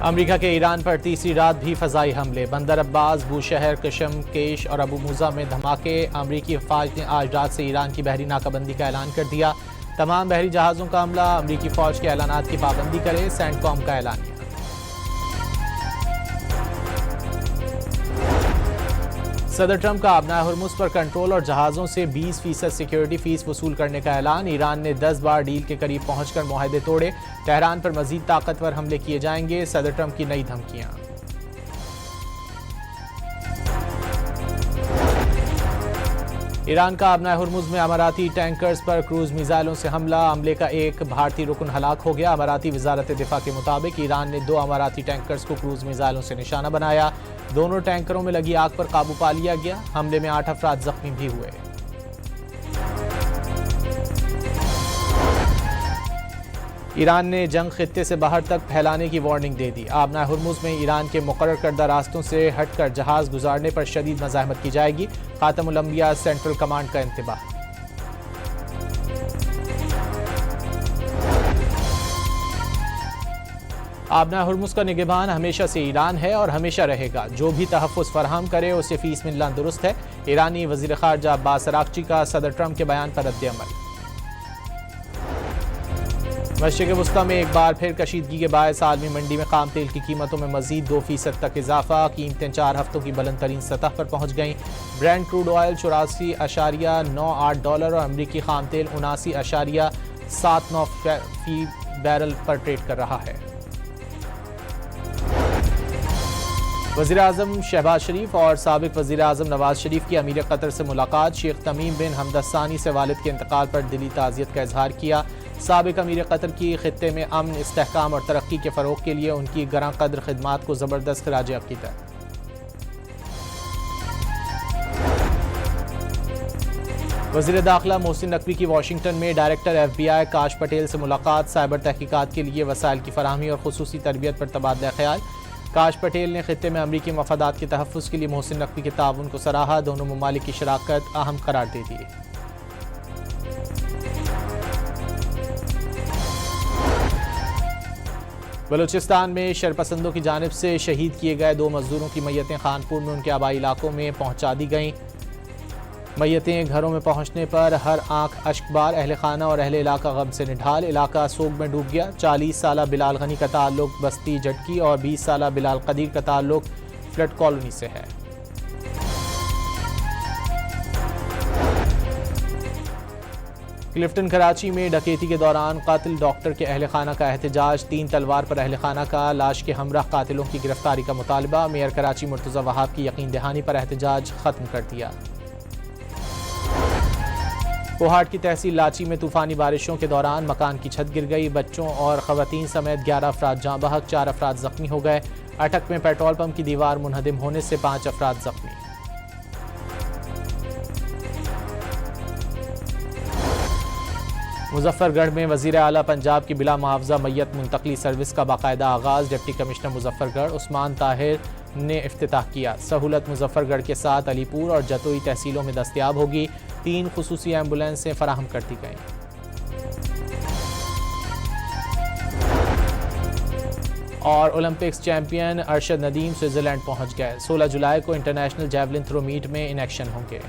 America के Iran पर तीसरी रात भी फजाई हमले। बंदर अब्बास, बूशहर, कशम, केश और अबू मुजा में धमाके। अमेरिकी फौज ने आज रात से ईरान की बहरी नाकाबंदी का ऐलान कर दिया। तमाम बहरी जहाज़ों का हमला। अमेरिकी फौज के ऐलानात की पाबंदी करे, सेंटकॉम का ऐलान। सदर ट्रंप का अपना हुर्मुज़ पर कंट्रोल और जहाज़ों से 20% सिक्योरिटी फीस वसूल करने का ऐलान। ईरान ने 10 बार डील के करीब पहुंचकर मुआहदे तोड़े। तेहरान पर मजीद ताकतवर हमले किए जाएंगे। सदर ट्रंप की नई धमकियां। ईरान का अपना हुर्मुज़ में अमाराती टैंकर्स पर क्रूज मिसाइलों से हमला। हमले का एक भारतीय रुकन हलाक हो गया। अमाराती वजारत दिफा के मुताबिक ईरान ने 2 अमाराती टैंकर्स को क्रूज मिसाइलों से निशाना बनाया। दोनों टैंकरों में लगी आग पर काबू पा लिया गया। हमले में 8 अफराद जख्मी भी हुए। ईरान ने जंग खित्ते से बाहर तक फैलाने की वार्निंग दे दी। आबना हुर्मुज़ में ईरान के मुकर्रर करदा रास्तों से हटकर जहाज गुजारने पर शदीद मज़ाहमत की जाएगी। खातमुल अंबिया सेंट्रल कमांड का इंतबाह। आबना हुर्मुज़ का निगहबान हमेशा से ईरान है और हमेशा रहेगा। जो भी तहफ़्फ़ुज़ फराहम करे उसे फीस मिलना दुरुस्त है। ईरानी वज़ीर ख़ारजा अब्बास अराग़ची का सदर ट्रंप के बयान पर रद्द-ए-अमल। मशरिक़ वुस्ता में एक बार फिर कशीदगी के बायस आलमी मंडी में खाम तेल की कीमतों में मजीद 2% तक इजाफा। कीमतें 4 हफ्तों की बुलंद तरीन सतह पर पहुंच गईं। ब्रेंट क्रूड ऑयल $84.98 और अमरीकी खाम तेल $79.79 फी बैरल पर ट्रेड कर रहा है। वज़ीर आज़म शहबाज शरीफ और साबिक़ वज़ीर आज़म नवाज शरीफ की अमीर कतर से मुलाकात। शेख तमीम बिन हमद सानी से वालिद के इंतकाल पर दिली ताज़ियत का इजहार किया। साबिक़ अमीर कतर की खित्ते में अमन, इस्तेहकाम और तरक्की के फ़रोग़ के लिए उनकी गरां कद्र खिदमात को ज़बरदस्त ख़िराज अक़ीदत। वज़ीर दाखिला मोहसिन नकवी की वाशिंगटन में डायरेक्टर FBI काश पटेल से मुलाकात। साइबर तहकीकात के लिए वसाइल की फराहमी और खुसूसी तरबियत पर तबादला ख्याल। काश पटेल ने खित्ते में अमरीकी मफादात के तहफ़्फ़ुज़ के लिए मोहसिन नकवी के ताउन को सराहा। दोनों ममालिक की शराकत अहम करार दे दी। बलूचिस्तान में शरपसंदों की जानिब से शहीद किए गए 2 मजदूरों की मैयतें खानपुर में उनके आबाई इलाकों में पहुंचा दी गईं। मैयतें घरों में पहुंचने पर हर आंख अश्कबार। अहले खाना और अहले इलाका गम से निढाल। इलाका सोग में डूब गया। 40 साला बिलाल गनी का ताल्लुक बस्ती जटकी और 20 साला बिलाल कदीर का ताल्लुक फ्लड कॉलोनी से है। क्लिफ्टन कराची में डकैती के दौरान कातिल डॉक्टर के अहले खाना का एहतजाज। 3 तलवार पर अहले खाना का लाश के हमरा कातिलों की गिरफ्तारी का मुतालबा। मेयर कराची मुर्तज़ा वहाब की यकीन दहानी पर एहतजाज खत्म कर दिया। कोहाट की तहसील लाची में तूफानी बारिशों के दौरान मकान की छत गिर गई। बच्चों और खवातीन समेत 11 अफराद जाँ बहक, 4 अफराद जख्मी हो गए। अटक में पेट्रोल पंप की दीवार मुनहदिम होने से 5 अफराद जख्मी। मुजफ्फरगढ़ में वज़ीर आला पंजाब की बिला मुआवजा मैयत मुंतकली सर्विस का बाकायदा आगाज़। डिप्टी कमिश्नर मुजफ्फरगढ़ उस्मान ताहिर ने इफ्तिताह किया। सहूलत मुजफ्फरगढ़ के साथ अलीपुर और जतोई तहसीलों में दस्तयाब होगी। 3 खुसूसी एम्बुलेंसें फराहम कर दी गईं। और Olympics champion Arshad Nadeem Switzerland पहुंच गए। 16 जुलाई को इंटरनेशनल जैवलिन थ्रो मीट में इन एक्शन होंगे।